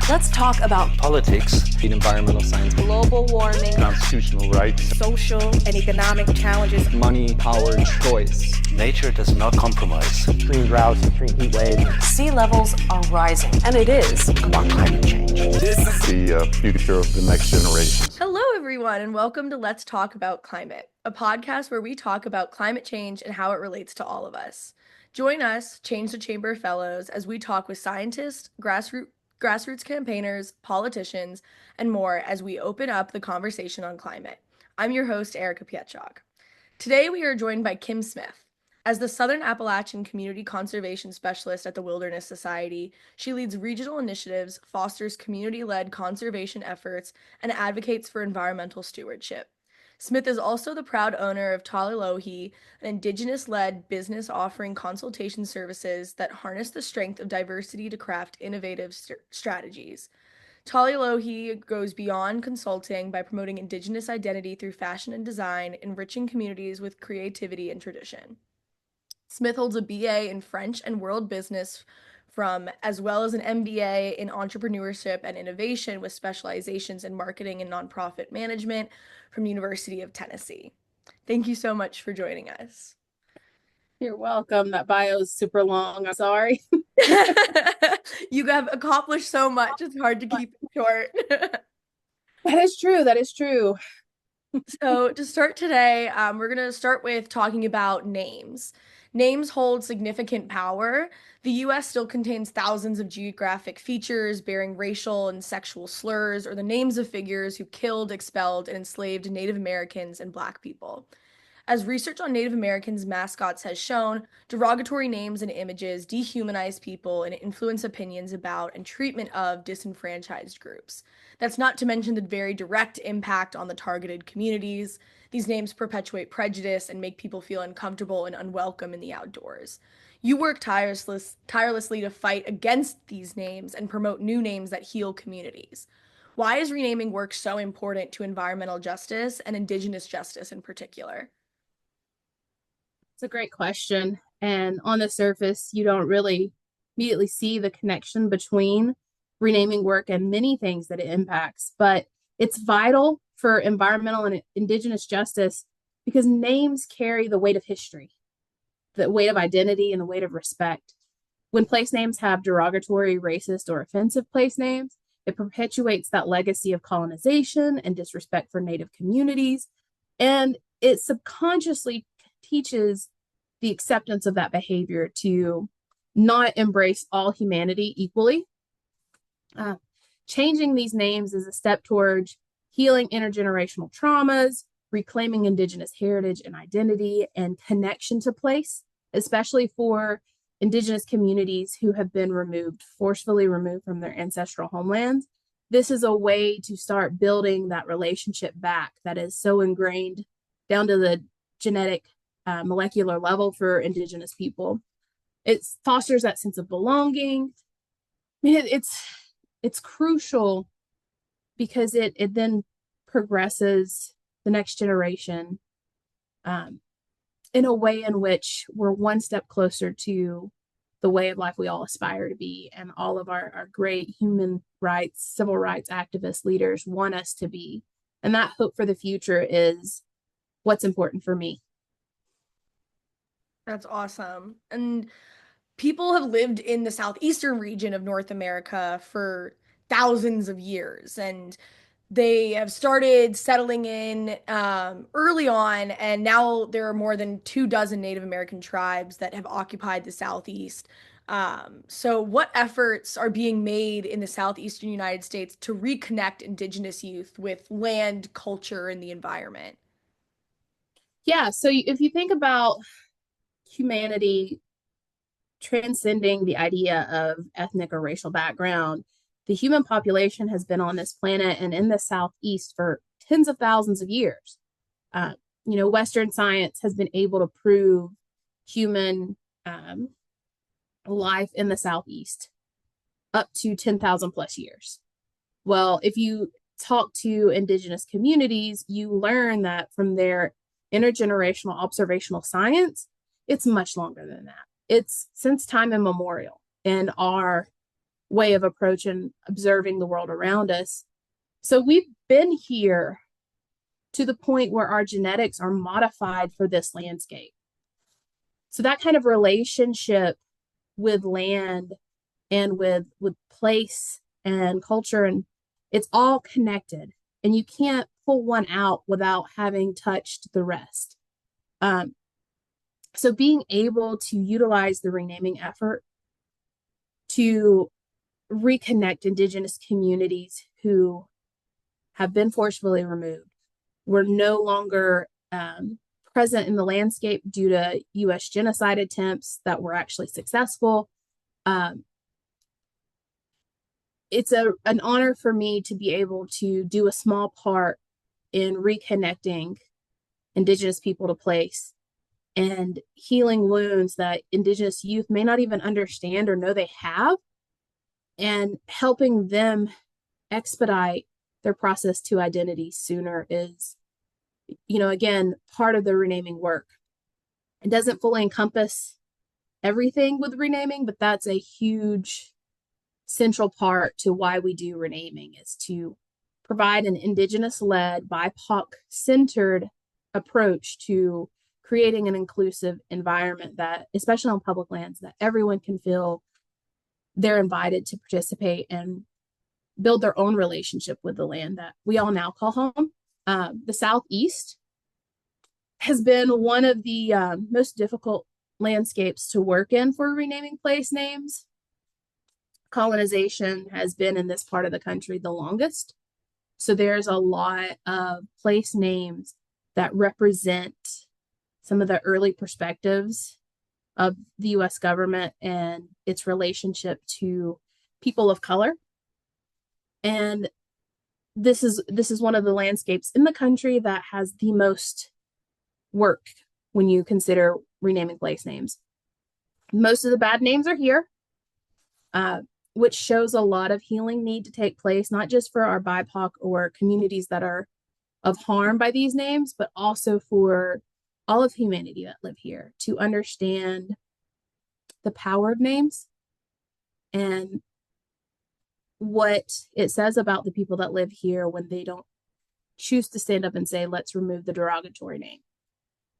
Let's talk about politics, environmental science, global warming, constitutional rights, social and economic challenges, money, power, choice. Nature does not compromise. extreme droughts, extreme heat waves. sea levels are rising, and it is about climate change. This is the future of the next generation. Hello, everyone, and welcome to Let's Talk About Climate, a podcast where we talk about climate change and how it relates to all of us. Join us, Change the Chamber Fellows, as we talk with scientists, grassroots campaigners, politicians, and more as we open up the conversation on climate. I'm your host, Erica Pietschak. Today, we are joined by Kim Smith. As the Southern Appalachian Community Conservation Specialist at the Wilderness Society, she leads regional initiatives, fosters community-led conservation efforts, and advocates for environmental stewardship. Smith is also the proud owner of Talilohi, an Indigenous-led business offering consultation services that harness the strength of diversity to craft innovative strategies. Talilohi goes beyond consulting by promoting Indigenous identity through fashion and design, enriching communities with creativity and tradition. Smith holds a BA in French and World Business as well as an MBA in Entrepreneurship and Innovation with specializations in Marketing and Nonprofit Management from the University of Tennessee. Thank you so much for joining us. You're welcome. That bio is super long. I'm sorry. You have accomplished so much. It's hard to keep it short. That is true. That is true. So to start today, we're going to start with talking about names. Names hold significant power. The U.S. still contains thousands of geographic features bearing racial and sexual slurs or the names of figures who killed, expelled, and enslaved Native Americans and Black people. As research on Native Americans' mascots has shown, derogatory names and images dehumanize people and influence opinions about and treatment of disenfranchised groups. That's not to mention the very direct impact on the targeted communities. These names perpetuate prejudice and make people feel uncomfortable and unwelcome in the outdoors. You work tirelessly to fight against these names and promote new names that heal communities. Why is renaming work so important to environmental justice and Indigenous justice in particular? It's a great question. And on the surface, you don't really immediately see the connection between renaming work and many things that it impacts. But it's vital for environmental and Indigenous justice because names carry the weight of history, the weight of identity, and the weight of respect. When place names have derogatory, racist, or offensive place names, it perpetuates that legacy of colonization and disrespect for Native communities. And it subconsciously teaches the acceptance of that behavior to not embrace all humanity equally. Changing these names is a step towards healing intergenerational traumas, reclaiming Indigenous heritage and identity and connection to place, especially for Indigenous communities who have been forcefully removed from their ancestral homelands. This is a way to start building that relationship back that is so ingrained down to the genetic molecular level for Indigenous people. It fosters that sense of belonging. I mean, it's crucial because it then progresses the next generation in a way in which we're one step closer to the way of life we all aspire to be, and all of our great human rights, civil rights activist leaders want us to be. And that hope for the future is what's important for me. That's awesome. And people have lived in the southeastern region of North America for thousands of years, and they have started settling in early on, and now there are more than 24 Native American tribes that have occupied the Southeast. So what efforts are being made in the Southeastern United States to reconnect Indigenous youth with land, culture, and the environment? Yeah, so if you think about humanity transcending the idea of ethnic or racial background, the human population has been on this planet and in the Southeast for tens of thousands of years. Western science has been able to prove human life in the Southeast up to 10,000 plus years. Well, if you talk to Indigenous communities, you learn that from their intergenerational observational science, it's much longer than that. It's since time immemorial. And our way of approaching observing the world around us. So we've been here to the point where our genetics are modified for this landscape. So that kind of relationship with land and with place and culture, and it's all connected, and you can't pull one out without having touched the rest. So being able to utilize the renaming effort to reconnect Indigenous communities who have been forcefully removed, were no longer present in the landscape due to U.S. genocide attempts that were actually successful. It's an honor for me to be able to do a small part in reconnecting Indigenous people to place and healing wounds that Indigenous youth may not even understand or know they have, and helping them expedite their process to identity sooner is, again, part of the renaming work. It doesn't fully encompass everything with renaming, but that's a huge central part to why we do renaming, is to provide an Indigenous-led, BIPOC-centered approach to creating an inclusive environment that, especially on public lands, that everyone can feel they're invited to participate and build their own relationship with the land that we all now call home. The Southeast has been one of the most difficult landscapes to work in for renaming place names. Colonization has been in this part of the country the longest. So there's a lot of place names that represent some of the early perspectives of the U.S. government and its relationship to people of color. And this is one of the landscapes in the country that has the most work when you consider renaming place names. Most of the bad names are here, which shows a lot of healing need to take place, not just for our BIPOC or communities that are of harm by these names, but also for all of humanity that live here, to understand the power of names and what it says about the people that live here when they don't choose to stand up and say, let's remove the derogatory name,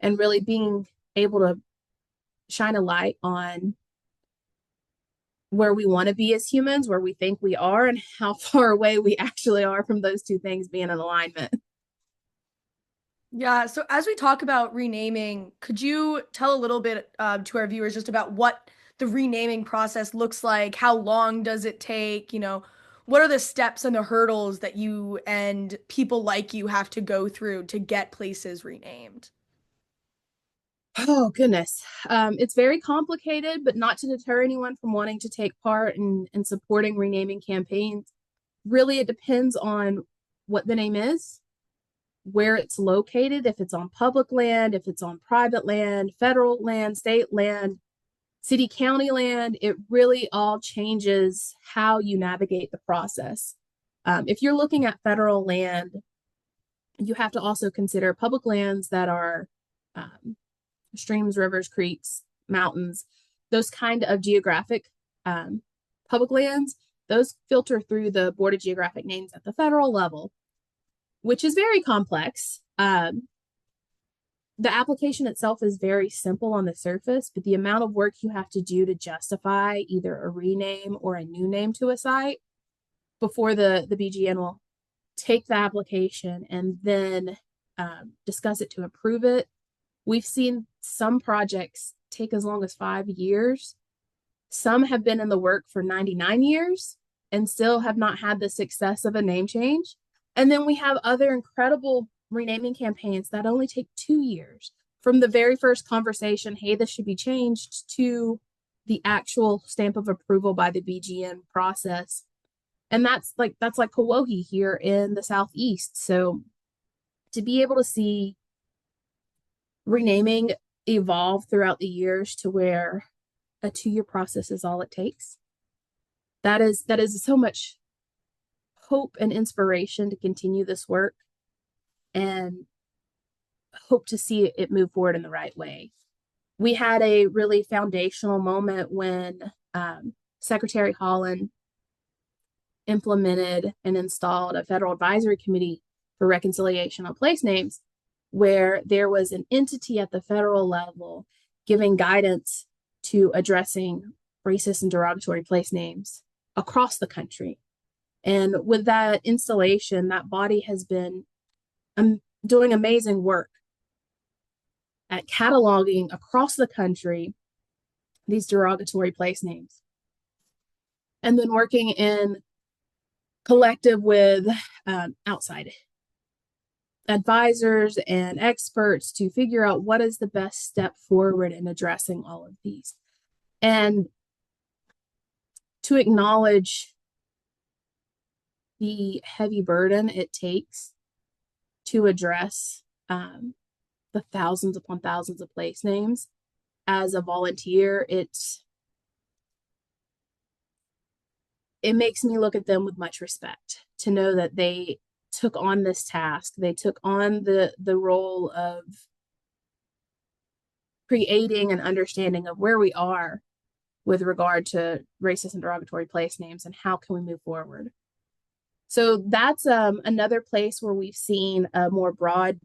and really being able to shine a light on where we want to be as humans, where we think we are, and how far away we actually are from those two things being in alignment. Yeah, so as we talk about renaming, could you tell a little bit to our viewers just about what the renaming process looks like? How long does it take? What are the steps and the hurdles that you and people like you have to go through to get places renamed? Oh, goodness. It's very complicated, but not to deter anyone from wanting to take part in supporting renaming campaigns. Really, it depends on what the name is, where it's located, if it's on public land, if it's on private land, federal land, state land, city, county land. It really all changes how you navigate the process. If you're looking at federal land, you have to also consider public lands that are streams, rivers, creeks, mountains, those kind of geographic public lands. Those filter through the Board of Geographic Names at the federal level, which is very complex. The application itself is very simple on the surface, but the amount of work you have to do to justify either a rename or a new name to a site before the BGN will take the application and then discuss it to approve it. We've seen some projects take as long as 5 years. Some have been in the work for 99 years and still have not had the success of a name change. And then we have other incredible renaming campaigns that only take 2 years from the very first conversation, hey, this should be changed, to the actual stamp of approval by the BGN process. And that's like Kauai here in the Southeast. So to be able to see renaming evolve throughout the years to where a 2-year process is all it takes, that is so much hope and inspiration to continue this work and hope to see it move forward in the right way. We had a really foundational moment when Secretary Holland implemented and installed a federal advisory committee for reconciliation on place names, where there was an entity at the federal level giving guidance to addressing racist and derogatory place names across the country. And with that installation, that body has been doing amazing work at cataloging across the country these derogatory place names, and then working in collective with outside advisors and experts to figure out what is the best step forward in addressing all of these, and to acknowledge the heavy burden it takes to address the thousands upon thousands of place names. As a volunteer, it makes me look at them with much respect, to know that they took on this task. They took on the role of creating an understanding of where we are with regard to racist and derogatory place names and how can we move forward. So that's another place where we've seen a more broad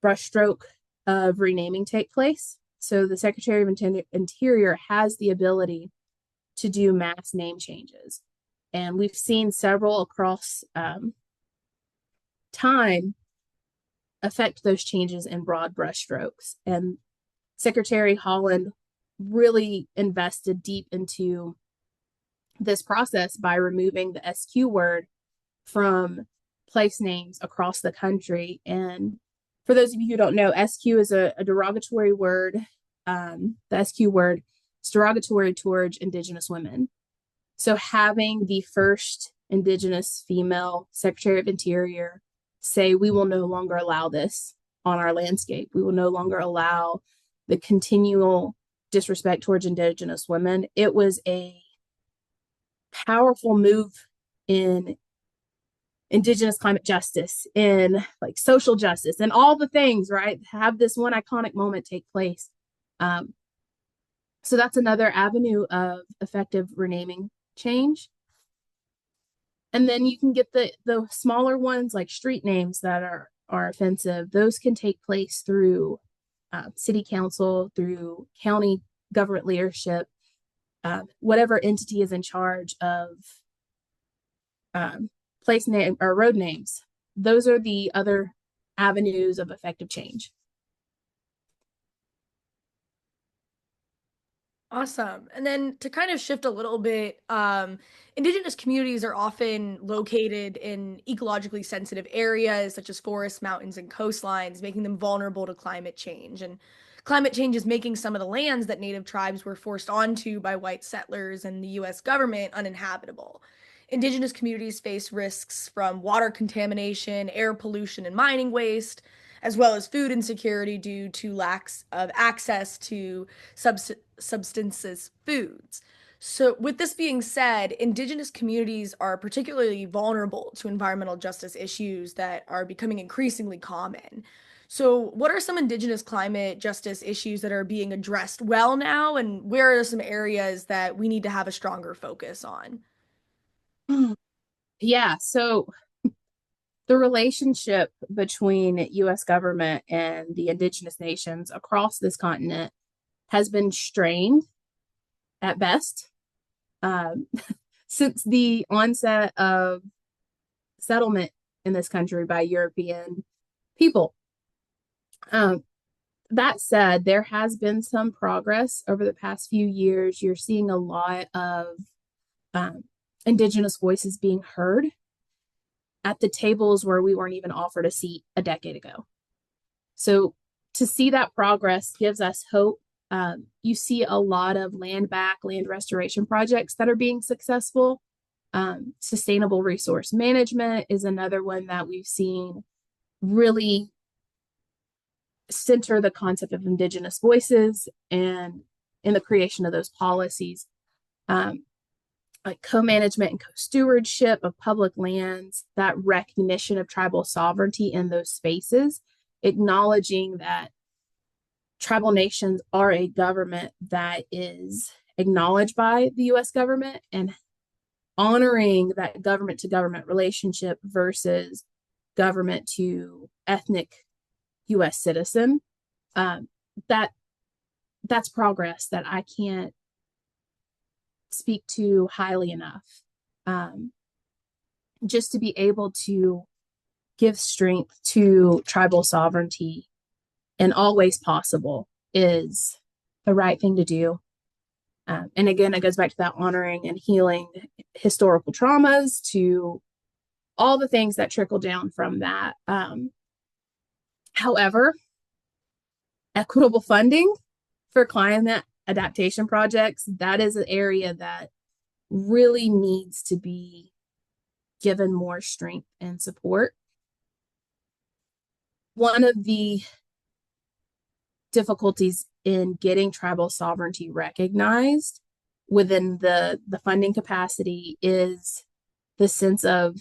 brushstroke of renaming take place. So the Secretary of Interior has the ability to do mass name changes. And we've seen several across time affect those changes in broad brushstrokes. And Secretary Holland really invested deep into this process by removing the SQ word from place names across the country. And for those of you who don't know, SQ is a derogatory word. The SQ word is derogatory towards Indigenous women. So having the first Indigenous female Secretary of Interior say, we will no longer allow this on our landscape. We will no longer allow the continual disrespect towards Indigenous women. It was a powerful move in Indigenous climate justice, in like social justice, and all the things, right? Have this one iconic moment take place. So that's another avenue of effective renaming change. And then you can get the smaller ones, like street names that are offensive. Those can take place through city council, through county government leadership, whatever entity is in charge of place name or road names. Those are the other avenues of effective change. Awesome. And then to kind of shift a little bit, Indigenous communities are often located in ecologically sensitive areas such as forests, mountains, and coastlines, making them vulnerable to climate change. And climate change is making some of the lands that Native tribes were forced onto by white settlers and the U.S. government uninhabitable. Indigenous communities face risks from water contamination, air pollution, and mining waste, as well as food insecurity due to lacks of access to substances foods. So with this being said, Indigenous communities are particularly vulnerable to environmental justice issues that are becoming increasingly common. So what are some Indigenous climate justice issues that are being addressed well now, and where are some areas that we need to have a stronger focus on? Yeah, so the relationship between U.S. government and the Indigenous nations across this continent has been strained at best since the onset of settlement in this country by European people. That said, there has been some progress over the past few years. You're seeing a lot of Indigenous voices being heard at the tables where we weren't even offered a seat a decade ago. So to see that progress gives us hope. You see a lot of land restoration projects that are being successful. Sustainable resource management is another one that we've seen really center the concept of Indigenous voices and in the creation of those policies. Like co-management and co-stewardship of public lands, that recognition of tribal sovereignty in those spaces, acknowledging that tribal nations are a government that is acknowledged by the U.S. government and honoring that government to government relationship versus government to ethnic U.S. citizen, that's progress that I can't speak to highly enough. Just to be able to give strength to tribal sovereignty in all ways possible is the right thing to do. And again, it goes back to that honoring and healing historical traumas, to all the things that trickle down from that. However, equitable funding for climate adaptation projects, that is an area that really needs to be given more strength and support. One of the difficulties in getting tribal sovereignty recognized within the funding capacity is the sense of,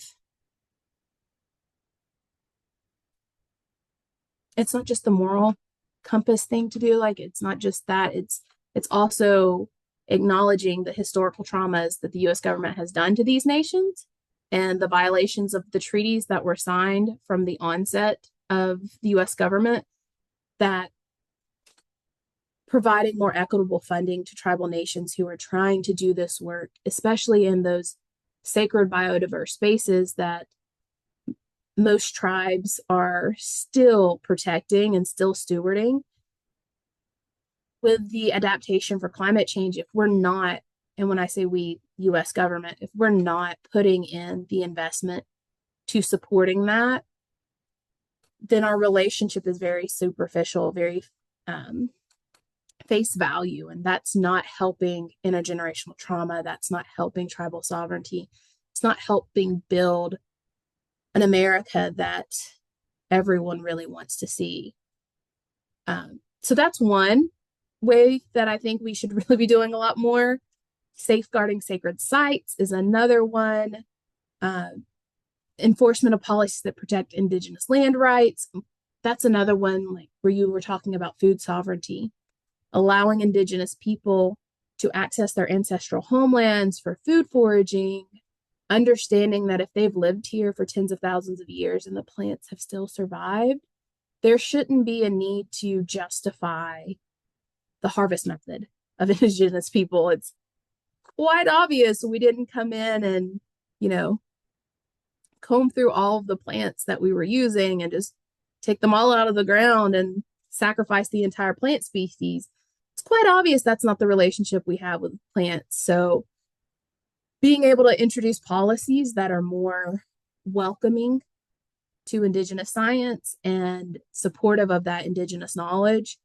it's not just the moral compass thing to do. Like, it's not just that, it's also acknowledging the historical traumas that the U.S. government has done to these nations and the violations of the treaties that were signed from the onset of the U.S. government, that providing more equitable funding to tribal nations who are trying to do this work, especially in those sacred biodiverse spaces that most tribes are still protecting and still stewarding. With the adaptation for climate change, if we're not, and when I say we, U.S. government, if we're not putting in the investment to supporting that, then our relationship is very superficial, very face value, and that's not helping intergenerational trauma. That's not helping tribal sovereignty. It's not helping build an America that everyone really wants to see. So that's one way that I think we should really be doing a lot more. Safeguarding sacred sites is another one. Enforcement of policies that protect Indigenous land rights. That's another one, like where you were talking about food sovereignty. Allowing Indigenous people to access their ancestral homelands for food foraging, understanding that if they've lived here for tens of thousands of years and the plants have still survived, there shouldn't be a need to justify the harvest method of Indigenous people. It's quite obvious we didn't come in and, comb through all of the plants that we were using and just take them all out of the ground and sacrifice the entire plant species. It's quite obvious that's not the relationship we have with plants. So being able to introduce policies that are more welcoming to Indigenous science and supportive of that Indigenous knowledge,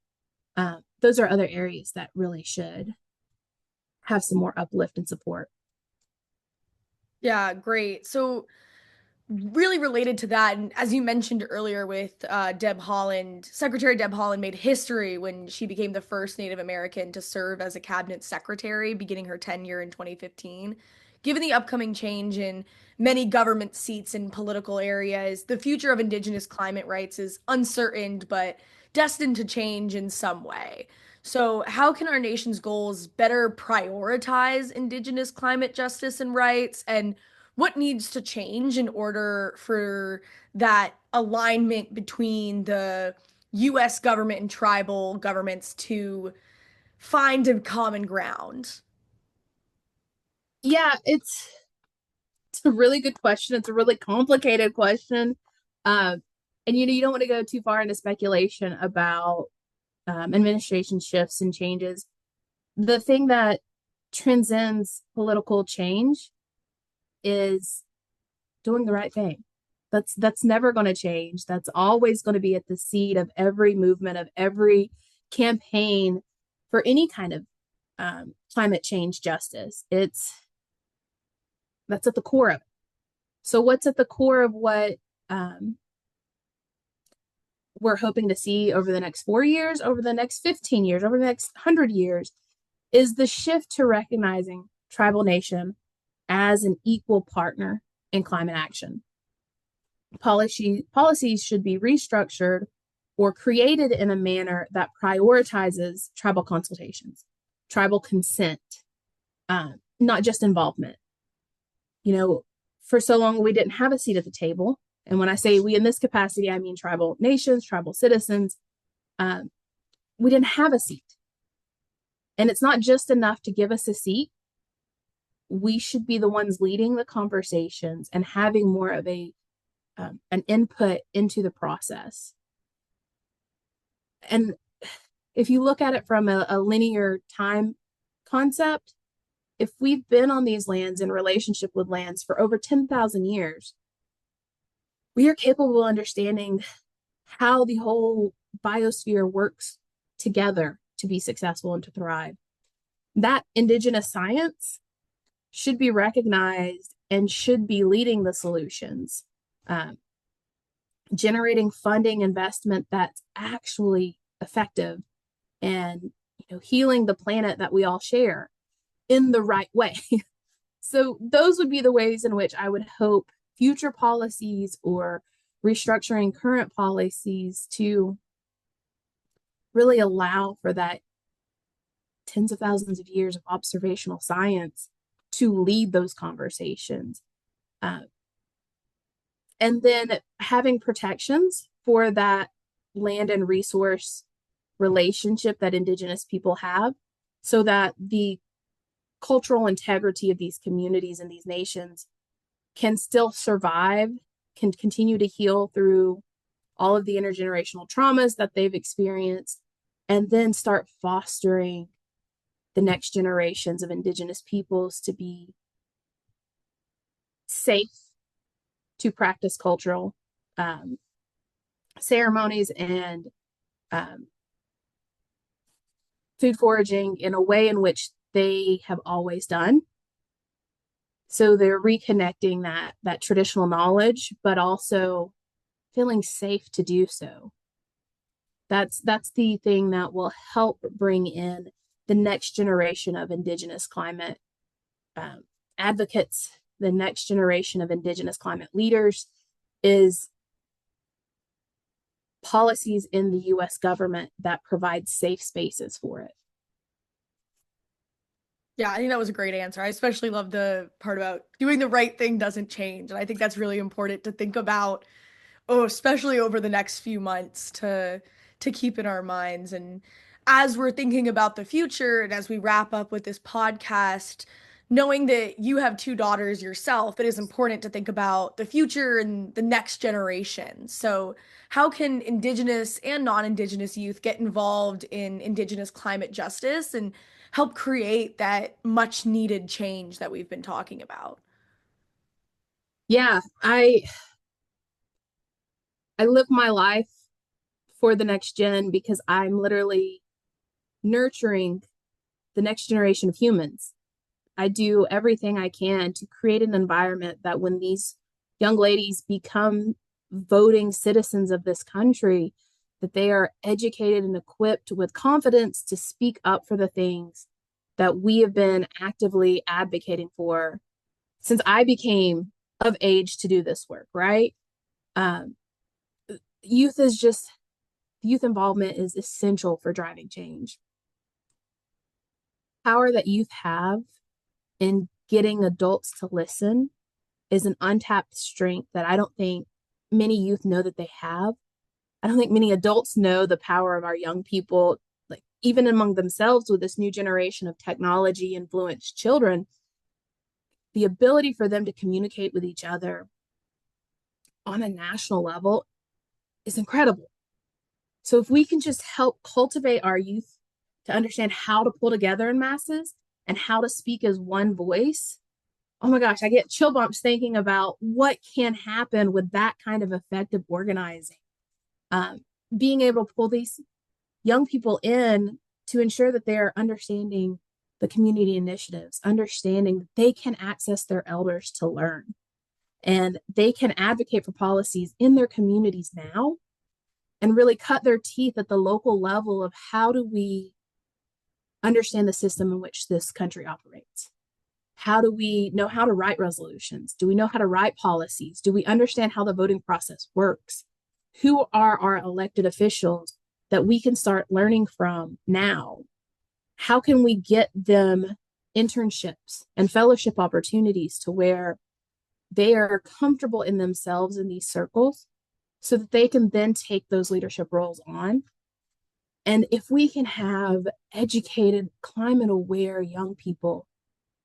those are other areas that really should have some more uplift and support. Yeah, great. So really related to that, and as you mentioned earlier with Deb Haaland, Secretary Deb Haaland made history when she became the first Native American to serve as a cabinet secretary, beginning her tenure in 2015. Given the upcoming change in many government seats in political areas, the future of Indigenous climate rights is uncertain, but destined to change in some way. So, how can our nation's goals better prioritize Indigenous climate justice and rights? And what needs to change in order for that alignment between the US government and tribal governments to find a common ground? Yeah, it's a really good question. It's a really complicated question. And you don't want to go too far into speculation about administration shifts and changes. The thing that transcends political change is doing the right thing. That's never going to change. That's always going to be at the seed of every movement, of every campaign for any kind of climate change justice. That's at the core of it. So what's at the core of what we're hoping to see over the next 4 years, over the next 15 years, over the next 100 years, is the shift to recognizing tribal nation as an equal partner in climate action. Policies should be restructured or created in a manner that prioritizes tribal consultations, tribal consent, not just involvement. For so long, we didn't have a seat at the table. And when I say we in this capacity, I mean tribal nations, tribal citizens. We didn't have a seat. And it's not just enough to give us a seat. We should be the ones leading the conversations and having more of an input into the process. And if you look at it from a linear time concept, if we've been on these lands in relationship with lands for over 10,000 years, we are capable of understanding how the whole biosphere works together to be successful and to thrive. That indigenous science should be recognized and should be leading the solutions, generating funding investment that's actually effective and healing the planet that we all share in the right way. So those would be the ways in which I would hope future policies or restructuring current policies to really allow for that tens of thousands of years of observational science to lead those conversations. And then having protections for that land and resource relationship that Indigenous people have, so that the cultural integrity of these communities and these nations can still survive, can continue to heal through all of the intergenerational traumas that they've experienced, and then start fostering the next generations of Indigenous peoples to be safe to practice cultural ceremonies and food foraging in a way in which they have always done. So they're reconnecting that traditional knowledge, but also feeling safe to do so. That's the thing that will help bring in the next generation of Indigenous climate advocates, the next generation of Indigenous climate leaders, is policies in the U.S. government that provide safe spaces for it. Yeah, I think that was a great answer. I especially love the part about doing the right thing doesn't change. And I think that's really important to think about, especially over the next few months to keep in our minds. And as we're thinking about the future and as we wrap up with this podcast, knowing that you have two daughters yourself, it is important to think about the future and the next generation. So how can Indigenous and non-Indigenous youth get involved in Indigenous climate justice and help create that much needed change that we've been talking about? Yeah, I live my life for the next gen because I'm literally nurturing the next generation of humans. I do everything I can to create an environment that when these young ladies become voting citizens of this country, that they are educated and equipped with confidence to speak up for the things that we have been actively advocating for since I became of age to do this work, right? Youth involvement is essential for driving change. Power that youth have in getting adults to listen is an untapped strength that I don't think many youth know that they have. I don't think many adults know the power of our young people, like even among themselves with this new generation of technology influenced children, the ability for them to communicate with each other on a national level is incredible. So if we can just help cultivate our youth to understand how to pull together in masses and how to speak as one voice, oh my gosh, I get chill bumps thinking about what can happen with that kind of effective organizing. Being able to pull these young people in to ensure that they are understanding the community initiatives, understanding that they can access their elders to learn, and they can advocate for policies in their communities now and really cut their teeth at the local level of how do we understand the system in which this country operates? How do we know how to write resolutions? Do we know how to write policies? Do we understand how the voting process works? Who are our elected officials that we can start learning from now? How can we get them internships and fellowship opportunities to where they are comfortable in themselves in these circles so that they can then take those leadership roles on. And if we can have educated, climate aware young people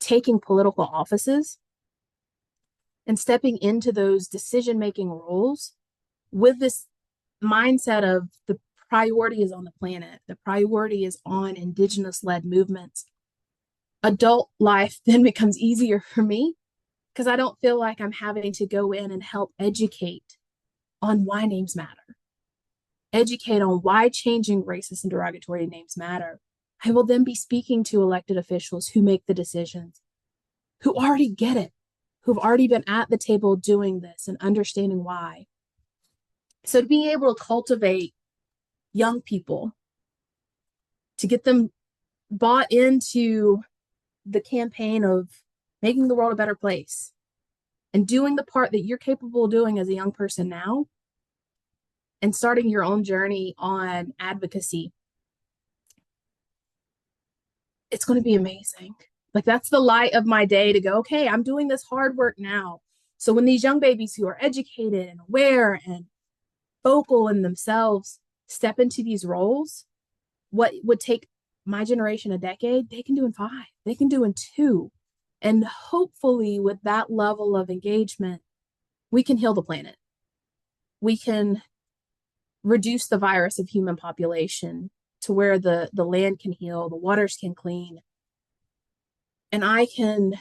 taking political offices and stepping into those decision-making roles with this mindset of the priority is on the planet, the priority is on Indigenous-led movements, adult life then becomes easier for me because I don't feel like I'm having to go in and help educate on why names matter, educate on why changing racist and derogatory names matter. I will then be speaking to elected officials who make the decisions, who already get it, who've already been at the table doing this and understanding why. So to be able to cultivate young people, to get them bought into the campaign of making the world a better place and doing the part that you're capable of doing as a young person now and starting your own journey on advocacy, it's going to be amazing. Like, that's the light of my day to go, okay, I'm doing this hard work now. So when these young babies who are educated and aware and vocal in themselves step into these roles, what would take my generation a decade, they can do in 5, they can do in 2. And hopefully with that level of engagement, we can heal the planet. We can reduce the virus of human population to where the land can heal, the waters can clean. And I can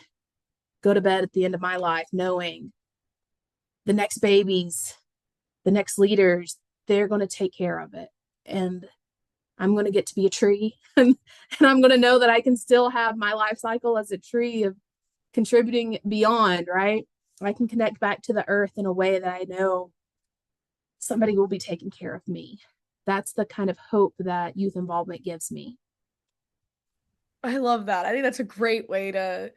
go to bed at the end of my life knowing the next babies, the next leaders, they're going to take care of it. And I'm going to get to be a tree and I'm going to know that I can still have my life cycle as a tree of contributing beyond, right? I can connect back to the earth in a way that I know somebody will be taking care of me. That's the kind of hope that youth involvement gives me. I love that. I think that's a great way to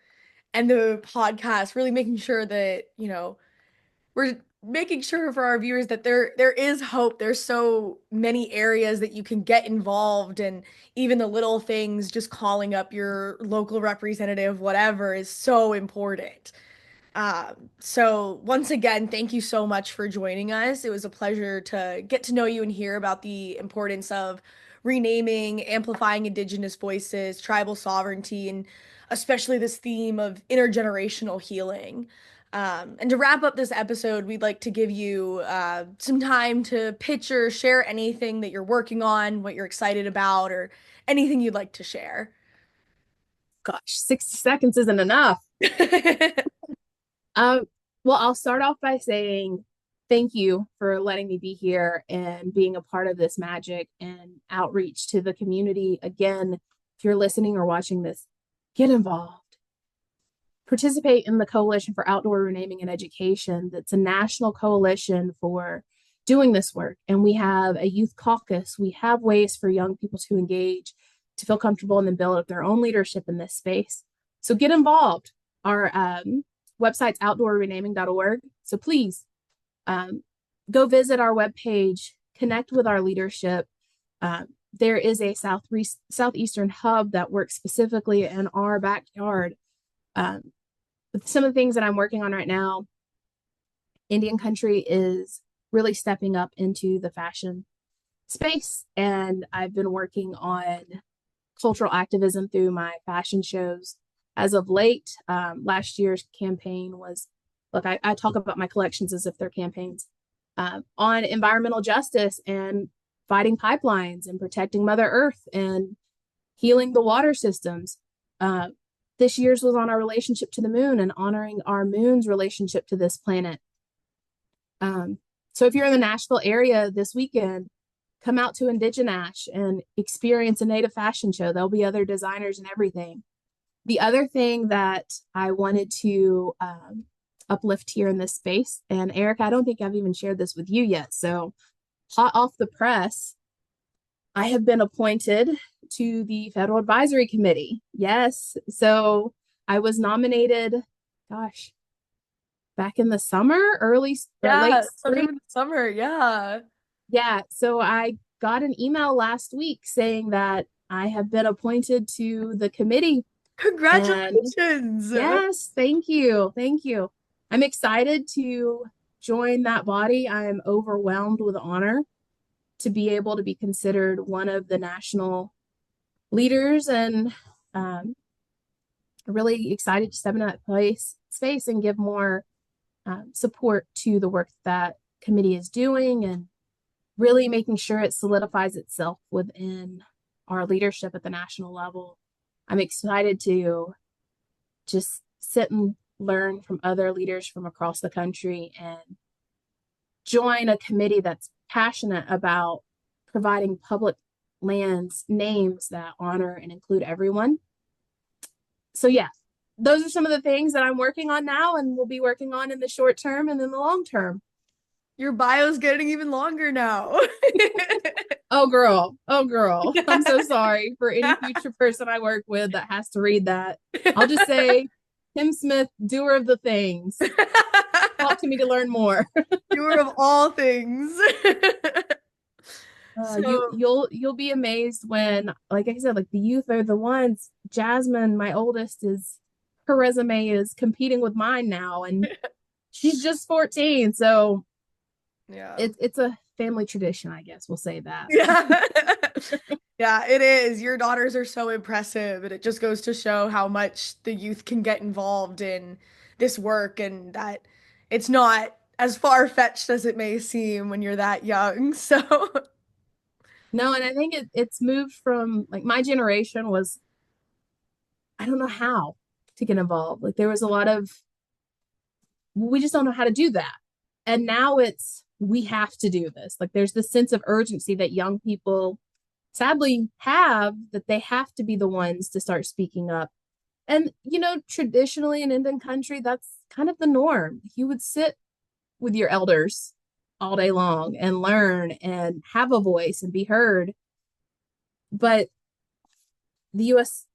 end the podcast, really making sure that, we're making sure for our viewers that there is hope. There's so many areas that you can get involved, and even the little things, just calling up your local representative, whatever, is so important. So once again, thank you so much for joining us. It was a pleasure to get to know you and hear about the importance of renaming, amplifying Indigenous voices, tribal sovereignty, and especially this theme of intergenerational healing. And to wrap up this episode, we'd like to give you some time to pitch or share anything that you're working on, what you're excited about, or anything you'd like to share. Gosh, 60 seconds isn't enough. Well, I'll start off by saying thank you for letting me be here and being a part of this magic and outreach to the community. Again, if you're listening or watching this, get involved. Participate in the Coalition for Outdoor Renaming and Education. That's a national coalition for doing this work. And we have a youth caucus. We have ways for young people to engage, to feel comfortable, and then build up their own leadership in this space. So get involved. Our website's outdoorrenaming.org. So please go visit our webpage, connect with our leadership. There is a Southeastern hub that works specifically in our backyard. With some of the things that I'm working on right now, Indian country is really stepping up into the fashion space. And I've been working on cultural activism through my fashion shows. As of late, last year's campaign was, look, I talk about my collections as if they're campaigns, on environmental justice and fighting pipelines and protecting Mother Earth and healing the water systems. This year's was on our relationship to the moon and honoring our moon's relationship to this planet. So if you're in the Nashville area this weekend, come out to Indigenous and experience a Native fashion show. There'll be other designers and everything. The other thing that I wanted to uplift here in this space, and Eric, I don't think I've even shared this with you yet, so hot off the press, I have been appointed to the Federal Advisory Committee. Yes, so I was nominated, gosh, back in the summer, late summer, yeah. Yeah, so I got an email last week saying that I have been appointed to the committee. Congratulations. Yes, thank you. I'm excited to join that body. I'm overwhelmed with honor to be able to be considered one of the national leaders, and really excited to step in that space and give more support to the work that committee is doing, and really making sure it solidifies itself within our leadership at the national level. I'm excited to just sit and learn from other leaders from across the country and join a committee that's passionate about providing public lands names that honor and include everyone. So yeah, those are some of the things that I'm working on now and will be working on in the short term and in the long term. Your bio's getting even longer now. Oh girl. I'm so sorry for any future person I work with that has to read that. I'll just say, Kim Smith, doer of the things. Talk to me to learn more. Doer of all things. You'll be amazed when, like I said, like the youth are the ones. Jasmine, my oldest, her resume is competing with mine now, and she's just 14. So yeah, it's a family tradition, I guess we'll say that. Yeah. Yeah, it is. Your daughters are so impressive, and it just goes to show how much the youth can get involved in this work, and that it's not as far-fetched as it may seem when you're that young. So no, and I think it's moved from, like, my generation was, I don't know how to get involved. Like, there was a lot of, we just don't know how to do that. And now we have to do this. Like, there's this sense of urgency that young people sadly have, that they have to be the ones to start speaking up. And, traditionally in Indian country, that's kind of the norm. You would sit with your elders all day long and learn and have a voice and be heard. But the U.S.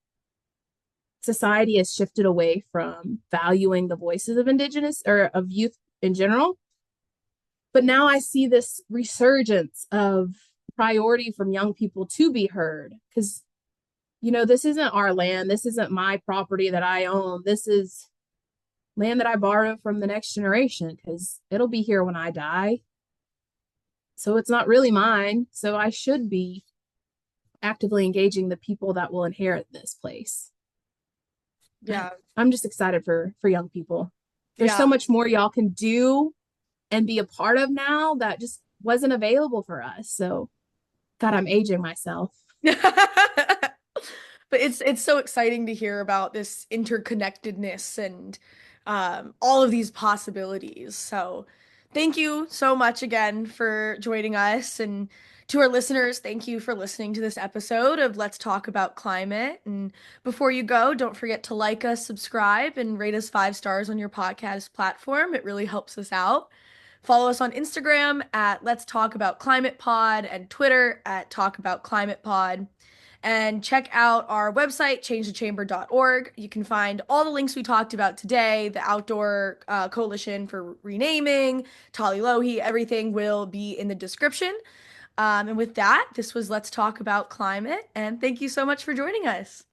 society has shifted away from valuing the voices of Indigenous or of youth in general. But now I see this resurgence of priority from young people to be heard, because, this isn't our land. This isn't my property that I own. This is land that I borrow from the next generation, because it'll be here when I die. So it's not really mine. So I should be actively engaging the people that will inherit this place. yeah, I'm just excited for young people. There's so much more y'all can do and be a part of now that just wasn't available for us. So, God, I'm aging myself. But it's so exciting to hear about this interconnectedness and all of these possibilities. So thank you so much again for joining us. And to our listeners, thank you for listening to this episode of Let's Talk About Climate. And before you go, don't forget to like us, subscribe, and rate us 5 stars on your podcast platform. It really helps us out. Follow us on Instagram at Let's Talk About Climate Pod and Twitter at Talk About Climate Pod. And check out our website, changethechamber.org. You can find all the links we talked about today, the Outdoor Coalition for Renaming, Tali Lohi, everything will be in the description. And with that, this was Let's Talk About Climate, and thank you so much for joining us.